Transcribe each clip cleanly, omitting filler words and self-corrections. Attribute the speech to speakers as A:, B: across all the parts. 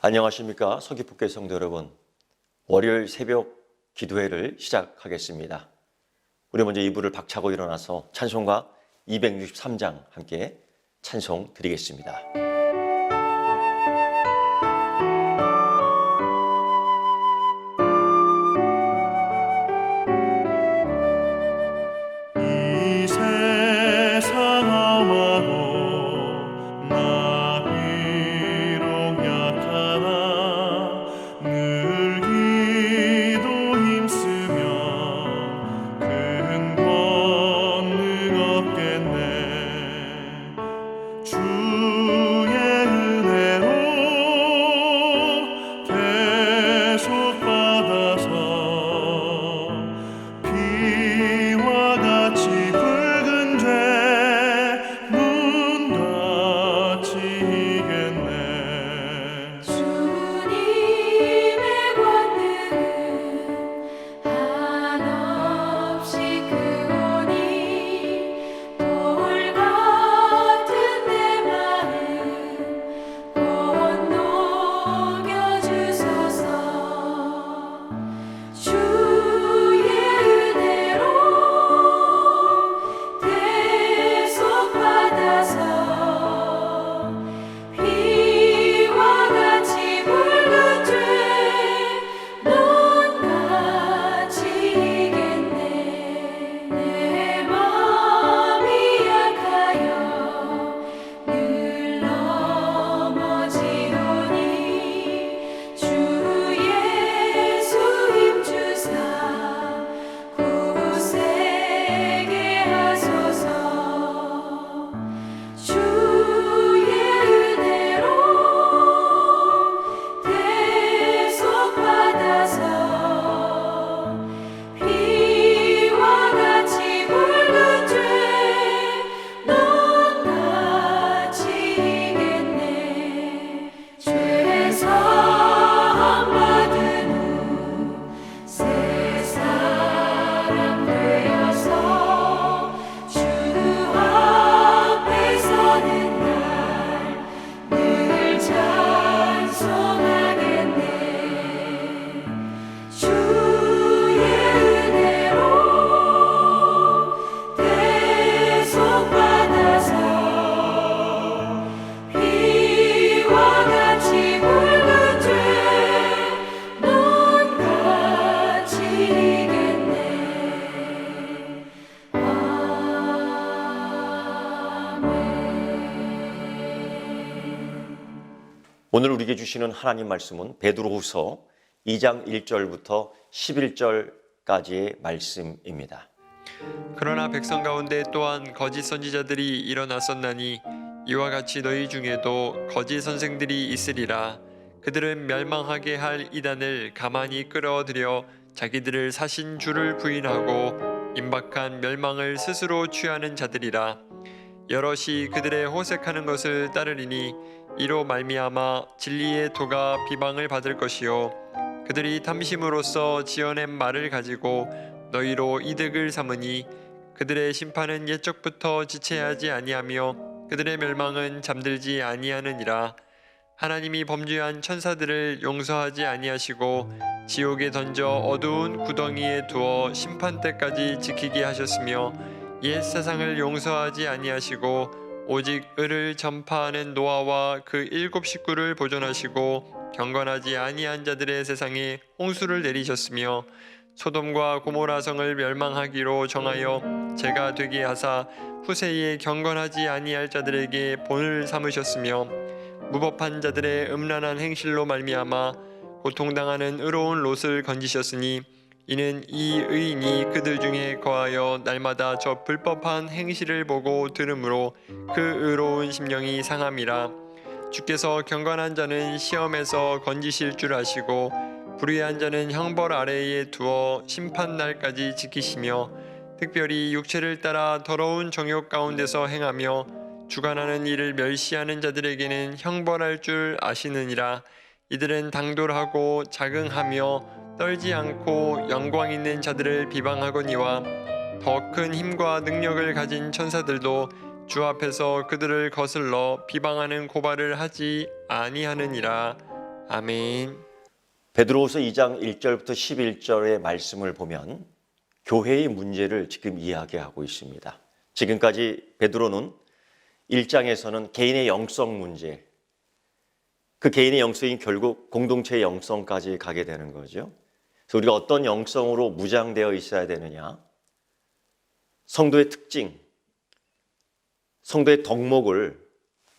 A: 안녕하십니까. 서귀포교회 성도 여러분, 월요일 새벽 기도회를 시작하겠습니다. 우리 먼저 이불을 박차고 일어나서 찬송가 263장 함께 찬송 드리겠습니다. 오늘 우리에게 주시는 하나님 말씀은 베드로후서 2장 1절부터 11절까지의 말씀입니다.
B: 그러나 백성 가운데 또한 거짓 선지자들이 일어났었나니 이와 같이 너희 중에도 거짓 선생들이 있으리라. 그들은 멸망하게 할 이단을 가만히 끌어들여 자기들을 사신 주를 부인하고 임박한 멸망을 스스로 취하는 자들이라. 여럿이 그들의 호색하는 것을 따르리니 이로 말미암아 진리의 도가 비방을 받을 것이요 그들이 탐심으로써 지어낸 말을 가지고 너희로 이득을 삼으니 그들의 심판은 옛적부터 지체하지 아니하며 그들의 멸망은 잠들지 아니하느니라. 하나님이 범죄한 천사들을 용서하지 아니하시고 지옥에 던져 어두운 구덩이에 두어 심판 때까지 지키게 하셨으며 옛 세상을 용서하지 아니하시고 오직 의를 전파하는 노아와 그 7 식구를 보존하시고 경건하지 아니한 자들의 세상에 홍수를 내리셨으며 소돔과 고모라 성을 멸망하기로 정하여 죄가 되게 하사 후세에 경건하지 아니할 자들에게 본을 삼으셨으며 무법한 자들의 음란한 행실로 말미암아 고통당하는 의로운 롯을 건지셨으니 이는 이 의인이 그들 중에 거하여 날마다 저 불법한 행실을 보고 들으므로 그 의로운 심령이 상함이라. 주께서 경건한 자는 시험에서 건지실 줄 아시고 불의한 자는 형벌 아래에 두어 심판날까지 지키시며 특별히 육체를 따라 더러운 정욕 가운데서 행하며 주관하는 일을 멸시하는 자들에게는 형벌할 줄 아시느니라. 이들은 당돌하고 자긍하며 떨지 않고 영광 있는 자들을 비방하거니와 더 큰 힘과 능력을 가진 천사들도 주 앞에서 그들을 거슬러 비방하는 고발을 하지 아니하느니라. 아멘.
A: 베드로후서 2장 1절부터 11절의 말씀을 보면 교회의 문제를 지금 이야기하고 있습니다. 지금까지 베드로는 1장에서는 개인의 영성 문제, 그 개인의 영성이 결국 공동체의 영성까지 가게 되는 거죠. 그래서 우리가 어떤 영성으로 무장되어 있어야 되느냐, 성도의 특징, 성도의 덕목을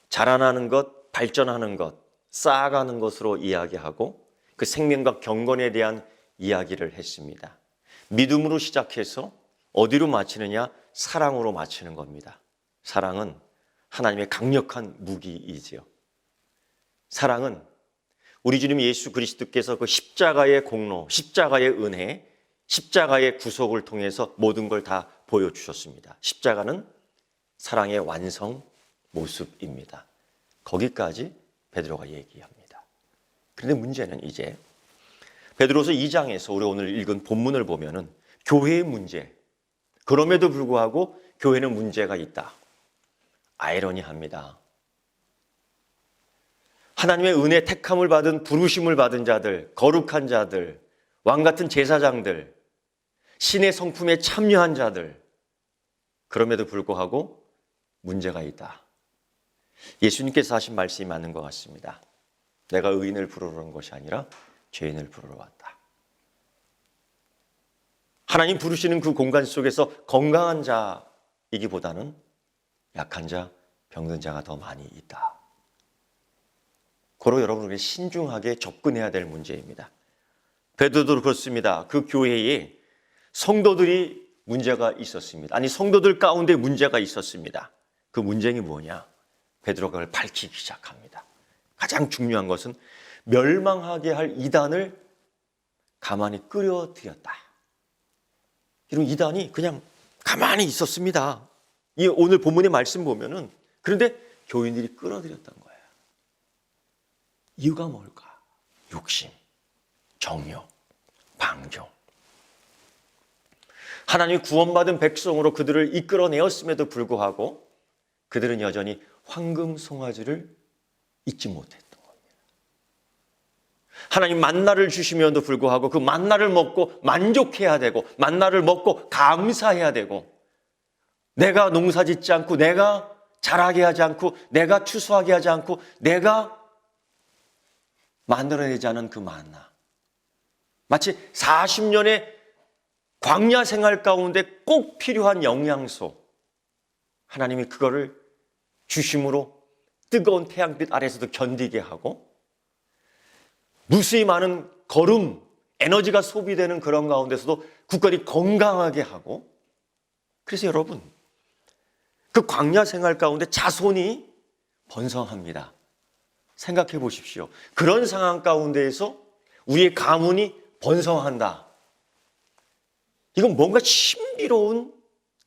A: 자라나는 것, 발전하는 것, 쌓아가는 것으로 이야기하고 그 생명과 경건에 대한 이야기를 했습니다. 믿음으로 시작해서 어디로 마치느냐? 사랑으로 마치는 겁니다. 사랑은 하나님의 강력한 무기이지요. 사랑은 우리 주님 예수 그리스도께서 그 십자가의 공로, 십자가의 은혜, 십자가의 구속을 통해서 모든 걸 다 보여주셨습니다. 십자가는 사랑의 완성 모습입니다. 거기까지 베드로가 얘기합니다. 그런데 문제는 이제 베드로서 2장에서 우리 오늘 읽은 본문을 보면은 교회의 문제, 그럼에도 불구하고 교회는 문제가 있다. 아이러니합니다. 하나님의 은혜 택함을 받은 부르심을 받은 자들, 거룩한 자들, 왕 같은 제사장들, 신의 성품에 참여한 자들, 그럼에도 불구하고 문제가 있다. 예수님께서 하신 말씀이 맞는 것 같습니다. 내가 의인을 부르러 온 것이 아니라 죄인을 부르러 왔다. 하나님 부르시는 그 공간 속에서 건강한 자이기보다는 약한 자, 병든 자가 더 많이 있다. 고로 여러분에게 신중하게 접근해야 될 문제입니다. 베드로도 그렇습니다. 그 교회에 성도들이 문제가 있었습니다. 아니, 성도들 가운데 문제가 있었습니다. 그 문제는 뭐냐? 베드로가 그걸 밝히기 시작합니다. 가장 중요한 것은 멸망하게 할 이단을 가만히 끌어들였다. 이런 이단이 그냥 가만히 있었습니다. 이 오늘 본문의 말씀 보면은, 그런데 교인들이 끌어들였던 거예요. 이유가 뭘까? 욕심, 정욕, 방종. 하나님이 구원받은 백성으로 그들을 이끌어내었음에도 불구하고 그들은 여전히 황금 송아지를 잊지 못했던 겁니다. 하나님 만나를 주시면도 불구하고 그 만나를 먹고 만족해야 되고, 만나를 먹고 감사해야 되고, 내가 농사짓지 않고, 내가 자라게 하지 않고, 내가 추수하게 하지 않고, 내가 만들어내지 않은 그 만나, 마치 40년의 광야 생활 가운데 꼭 필요한 영양소, 하나님이 그거를 주심으로 뜨거운 태양빛 아래서도 견디게 하고, 무수히 많은 거름, 에너지가 소비되는 그런 가운데서도 굳건히 건강하게 하고, 그래서 여러분, 그 광야 생활 가운데 자손이 번성합니다. 생각해 보십시오. 그런 상황 가운데에서 우리의 가문이 번성한다. 이건 뭔가 신비로운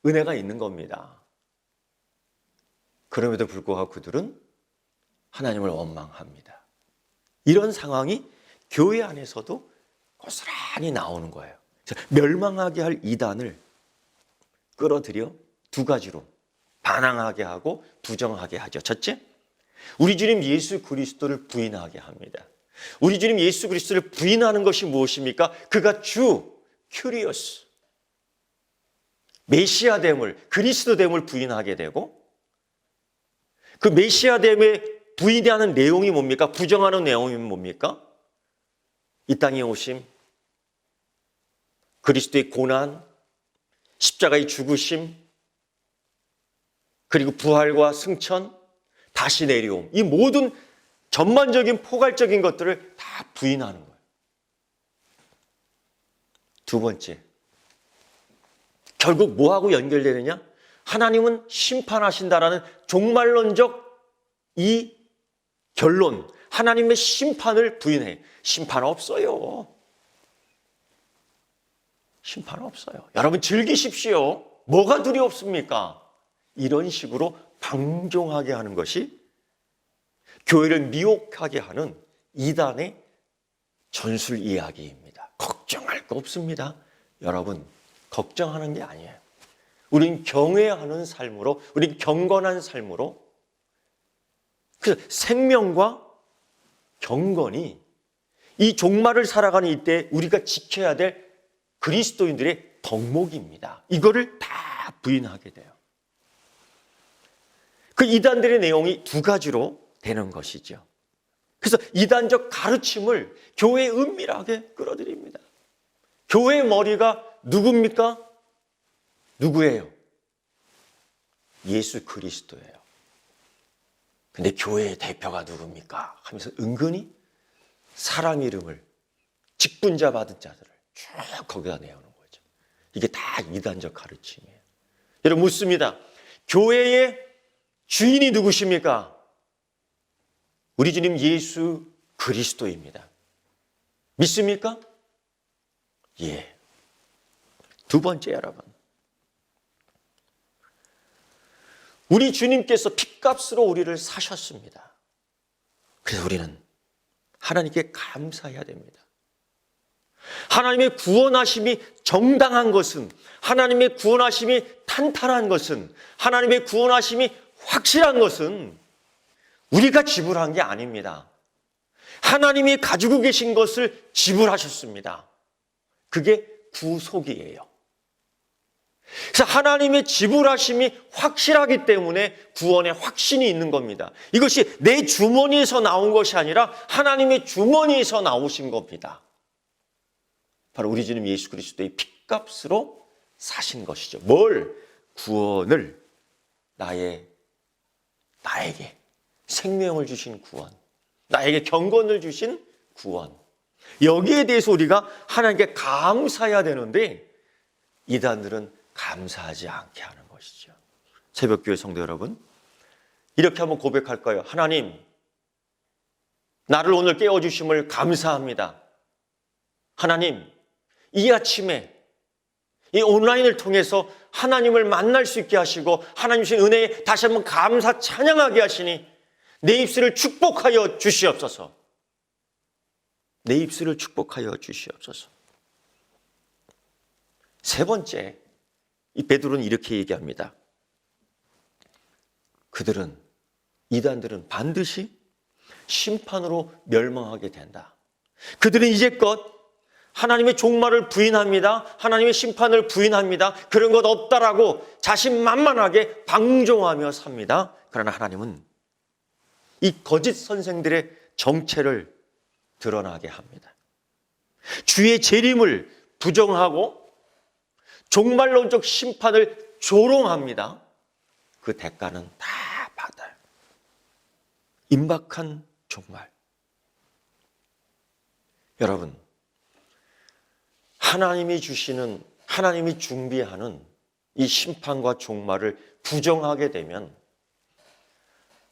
A: 은혜가 있는 겁니다. 그럼에도 불구하고 그들은 하나님을 원망합니다. 이런 상황이 교회 안에서도 고스란히 나오는 거예요. 멸망하게 할 이단을 끌어들여 두 가지로 반항하게 하고 부정하게 하죠. 첫째, 우리 주님 예수 그리스도를 부인하게 합니다. 우리 주님 예수 그리스도를 부인하는 것이 무엇입니까? 그가 주, 큐리오스, 메시아됨을, 그리스도됨을 부인하게 되고, 그 메시아됨의 부인하는 내용이 뭡니까? 부정하는 내용이 뭡니까? 이 땅에 오심, 그리스도의 고난, 십자가의 죽으심, 그리고 부활과 승천, 다시 내려옴, 이 모든 전반적인 포괄적인 것들을 다 부인하는 거예요. 두 번째, 결국 뭐하고 연결되느냐? 하나님은 심판하신다라는 종말론적 이 결론, 하나님의 심판을 부인해. 심판 없어요. 심판 없어요. 여러분 즐기십시오. 뭐가 두렵습니까? 이런 식으로 방종하게 하는 것이 교회를 미혹하게 하는 이단의 전술 이야기입니다. 걱정할 거 없습니다. 여러분, 걱정하는 게 아니에요. 우린 경외하는 삶으로, 우린 경건한 삶으로, 그 생명과 경건이 이 종말을 살아가는 이때 우리가 지켜야 될 그리스도인들의 덕목입니다. 이거를 다 부인하게 돼요. 그 이단들의 내용이 두 가지로 되는 것이죠. 그래서 이단적 가르침을 교회에 은밀하게 끌어들입니다. 교회의 머리가 누굽니까? 누구예요? 예수 그리스도예요. 근데 교회의 대표가 누굽니까? 하면서 은근히 사람 이름을 직분자 받은 자들을 쭉 거기다 내오는 거죠. 이게 다 이단적 가르침이에요. 여러분 묻습니다. 교회의 주인이 누구십니까? 우리 주님 예수 그리스도입니다. 믿습니까? 예. 두 번째 여러분. 우리 주님께서 핏값으로 우리를 사셨습니다. 그래서 우리는 하나님께 감사해야 됩니다. 하나님의 구원하심이 정당한 것은, 하나님의 구원하심이 탄탄한 것은, 하나님의 구원하심이 확실한 것은 우리가 지불한 게 아닙니다. 하나님이 가지고 계신 것을 지불하셨습니다. 그게 구속이에요. 그래서 하나님의 지불하심이 확실하기 때문에 구원의 확신이 있는 겁니다. 이것이 내 주머니에서 나온 것이 아니라 하나님의 주머니에서 나오신 겁니다. 바로 우리 주님 예수 그리스도의 핏값으로 사신 것이죠. 뭘? 구원을 나에게 생명을 주신 구원, 나에게 경건을 주신 구원. 여기에 대해서 우리가 하나님께 감사해야 되는데 이단들은 감사하지 않게 하는 것이죠. 새벽교회 성도 여러분, 이렇게 한번 고백할까요? 하나님, 나를 오늘 깨워주심을 감사합니다. 하나님, 이 아침에 이 온라인을 통해서 하나님을 만날 수 있게 하시고 하나님 주신 은혜에 다시 한번 감사 찬양하게 하시니 내 입술을 축복하여 주시옵소서. 내 입술을 축복하여 주시옵소서. 세 번째, 이 베드로는 이렇게 얘기합니다. 이단들은 반드시 심판으로 멸망하게 된다. 그들은 이제껏 하나님의 종말을 부인합니다. 하나님의 심판을 부인합니다. 그런 것 없다라고 자신만만하게 방종하며 삽니다. 그러나 하나님은 이 거짓 선생들의 정체를 드러나게 합니다. 주의 재림을 부정하고 종말론적 심판을 조롱합니다. 그 대가는 다 받아요. 임박한 종말. 여러분, 하나님이 준비하는 이 심판과 종말을 부정하게 되면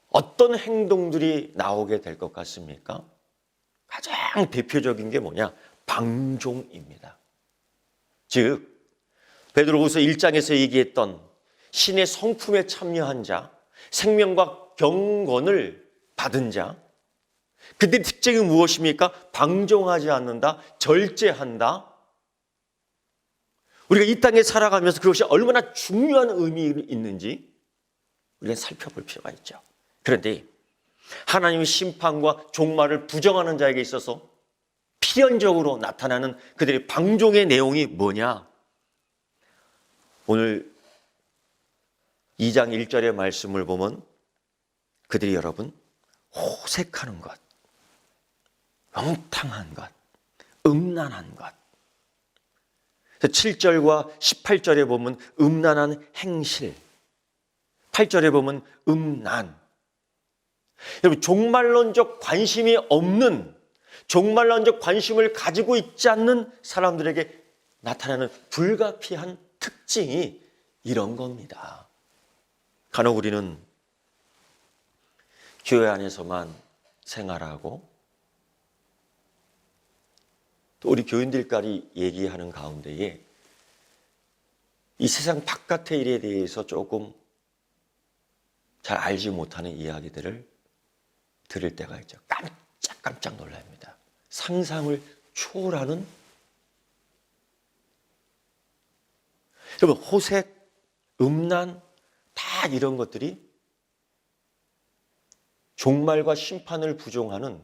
A: 어떤 행동들이 나오게 될 것 같습니까? 가장 대표적인 게 뭐냐? 방종입니다. 즉, 베드로후서 1장에서 얘기했던 신의 성품에 참여한 자, 생명과 경건을 받은 자, 그들의 특징이 무엇입니까? 방종하지 않는다, 절제한다. 우리가 이 땅에 살아가면서 그것이 얼마나 중요한 의미가 있는지 우리가 살펴볼 필요가 있죠. 그런데 하나님의 심판과 종말을 부정하는 자에게 있어서 필연적으로 나타나는 그들의 방종의 내용이 뭐냐? 오늘 2장 1절의 말씀을 보면 그들이 여러분 호색하는 것, 엉탕한 것, 음란한 것. 7절과 18절에 보면 음란한 행실, 8절에 보면 음란. 여러분, 종말론적 관심이 없는, 종말론적 관심을 가지고 있지 않는 사람들에게 나타나는 불가피한 특징이 이런 겁니다. 간혹 우리는 교회 안에서만 생활하고 또 우리 교인들까지 얘기하는 가운데에 이 세상 바깥의 일에 대해서 조금 잘 알지 못하는 이야기들을 들을 때가 있죠. 깜짝 놀랍니다. 상상을 초월하는 여러분, 호색, 음란 다 이런 것들이 종말과 심판을 부정하는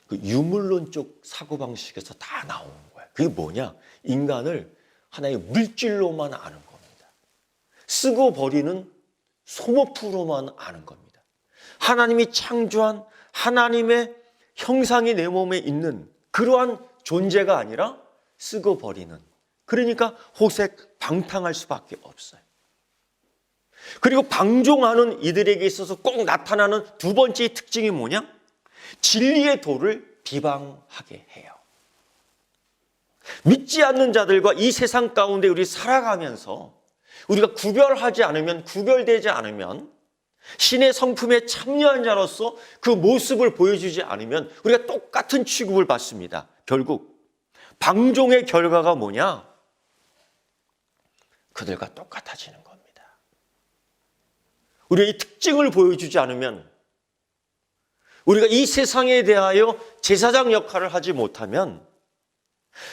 A: 그 유물론적 사고방식에서 다 나오는 거예요. 그게 뭐냐? 인간을 하나의 물질로만 아는 겁니다. 쓰고 버리는 소모품으로만 아는 겁니다. 하나님이 창조한 하나님의 형상이 내 몸에 있는 그러한 존재가 아니라 쓰고 버리는, 그러니까 호색 방탕할 수밖에 없어요. 그리고 방종하는 이들에게 있어서 꼭 나타나는 두 번째 특징이 뭐냐? 진리의 도를 비방하게 해요. 믿지 않는 자들과 이 세상 가운데 우리 살아가면서 우리가 구별되지 않으면, 신의 성품에 참여한 자로서 그 모습을 보여주지 않으면 우리가 똑같은 취급을 받습니다. 결국 방종의 결과가 뭐냐? 그들과 똑같아지는 겁니다. 우리가 이 특징을 보여주지 않으면, 우리가 이 세상에 대하여 제사장 역할을 하지 못하면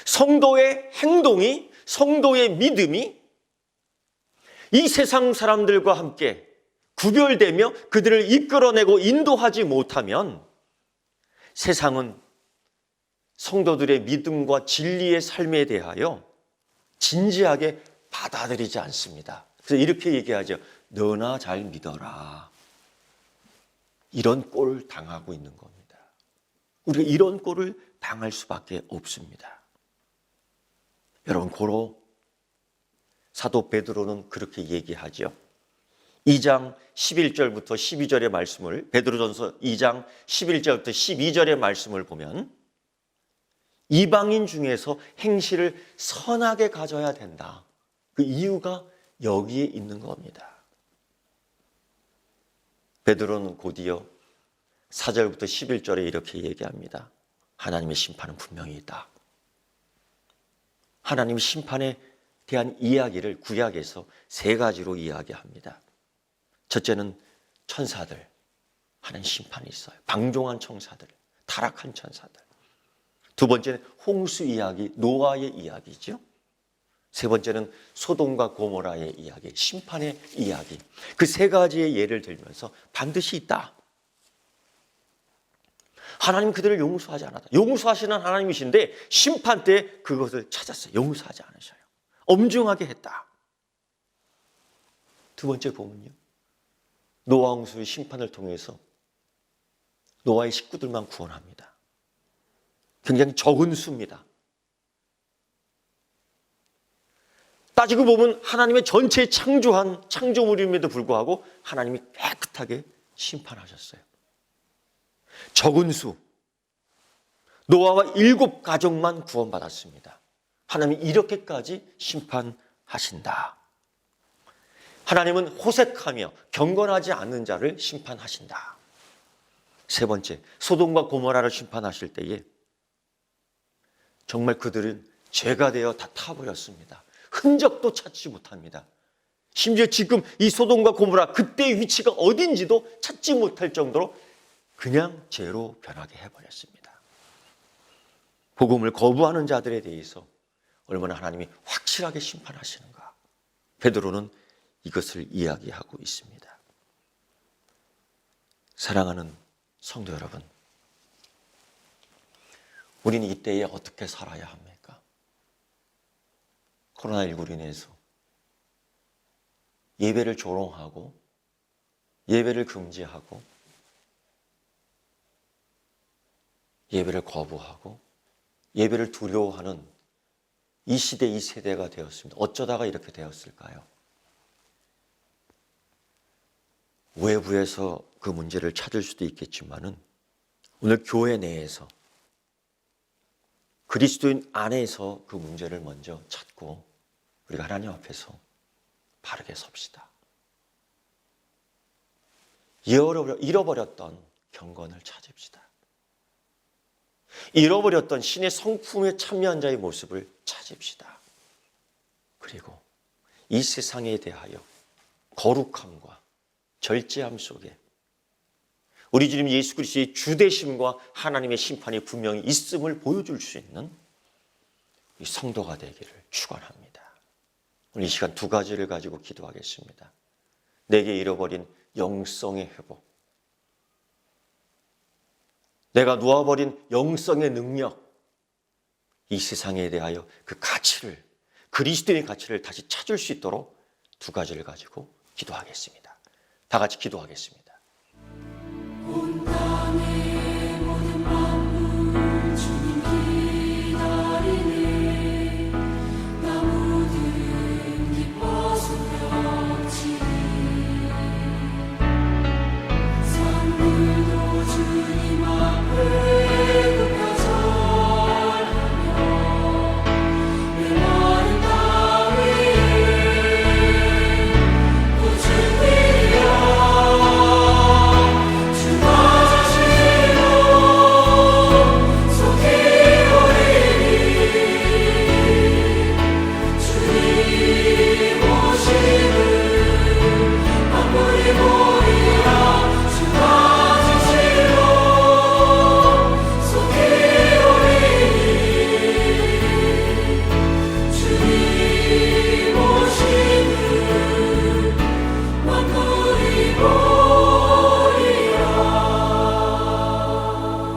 A: 성도의 행동이, 성도의 믿음이 이 세상 사람들과 함께 구별되며 그들을 이끌어내고 인도하지 못하면 세상은 성도들의 믿음과 진리의 삶에 대하여 진지하게 받아들이지 않습니다. 그래서 이렇게 얘기하죠. 너나 잘 믿어라. 이런 꼴을 당하고 있는 겁니다. 우리가 이런 꼴을 당할 수밖에 없습니다. 여러분, 고로 사도 베드로는 그렇게 얘기하죠. 2장 11절부터 12절의 말씀을, 베드로전서 2장 11절부터 12절의 말씀을 보면 이방인 중에서 행실을 선하게 가져야 된다. 그 이유가 여기에 있는 겁니다. 베드로는 곧이어 4절부터 11절에 이렇게 얘기합니다. 하나님의 심판은 분명히 있다. 하나님의 심판에 대한 이야기를 구약에서 세 가지로 이야기합니다. 첫째는 천사들, 하나님 심판이 있어요. 방종한 천사들, 타락한 천사들. 두 번째는 홍수 이야기, 노아의 이야기죠. 세 번째는 소돔과 고모라의 이야기, 심판의 이야기. 그 세 가지의 예를 들면서 반드시 있다. 하나님 그들을 용서하지 않았다. 용서하시는 하나님이신데 심판 때 그것을 찾았어요. 용서하지 않으셔요. 엄중하게 했다. 두 번째 보면요, 노아 홍수의 심판을 통해서 노아의 식구들만 구원합니다. 굉장히 적은 수입니다. 따지고 보면 하나님의 전체 창조한 창조물임에도 불구하고 하나님이 깨끗하게 심판하셨어요. 적은 수, 노아와 7가족만 구원받았습니다. 하나님이 이렇게까지 심판하신다. 하나님은 호색하며 경건하지 않는 자를 심판하신다. 세 번째, 소돔과 고모라를 심판하실 때에 정말 그들은 죄가 되어 다 타버렸습니다. 흔적도 찾지 못합니다. 심지어 지금 이 소돔과 고모라 그때의 위치가 어딘지도 찾지 못할 정도로 그냥 죄로 변하게 해버렸습니다. 복음을 거부하는 자들에 대해서 얼마나 하나님이 확실하게 심판하시는가, 베드로는 이것을 이야기하고 있습니다. 사랑하는 성도 여러분, 우리는 이때에 어떻게 살아야 합니까? 코로나19로 인해서 예배를 조롱하고 예배를 금지하고 예배를 거부하고 예배를 두려워하는 이 시대, 이 세대가 되었습니다. 어쩌다가 이렇게 되었을까요? 외부에서 그 문제를 찾을 수도 있겠지만은 오늘 교회 내에서 그리스도인 안에서 그 문제를 먼저 찾고 우리가 하나님 앞에서 바르게 섭시다. 잃어버렸던 경건을 찾읍시다. 잃어버렸던 신의 성품에 참여한 자의 모습을 찾읍시다. 그리고 이 세상에 대하여 거룩함과 절제함 속에 우리 주님 예수 그리스도의 주되심과 하나님의 심판이 분명히 있음을 보여줄 수 있는 이 성도가 되기를 축원합니다. 오늘 이 시간 두 가지를 가지고 기도하겠습니다. 내게 잃어버린 영성의 회복, 내가 놓아버린 영성의 능력, 이 세상에 대하여 그 가치를, 그리스도의 가치를 다시 찾을 수 있도록 두 가지를 가지고 기도하겠습니다. 다 같이 기도하겠습니다.
C: 온 땅의 모든 만물 주님 기다리네. 나 모든 기뻐 소렸지. 산들도 주님 앞에 굽혀 절하며 내 마른 땅 위에 또 준비야.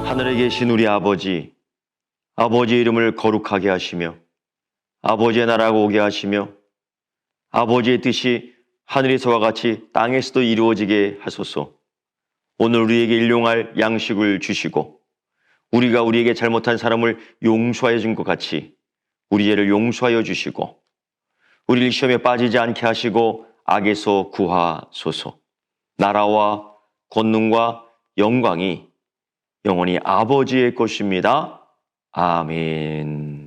A: 하늘에 계신 우리 아버지, 아버지의 이름을 거룩하게 하시며 아버지의 나라가 오게 하시며 아버지의 뜻이 하늘에서와 같이 땅에서도 이루어지게 하소서. 오늘 우리에게 일용할 양식을 주시고 우리가 우리에게 잘못한 사람을 용서하여 준 것 같이 우리 죄를 용서하여 주시고 우리를 시험에 빠지지 않게 하시고 악에서 구하소서. 나라와 권능과 영광이 영원히 아버지의 것입니다. 아멘.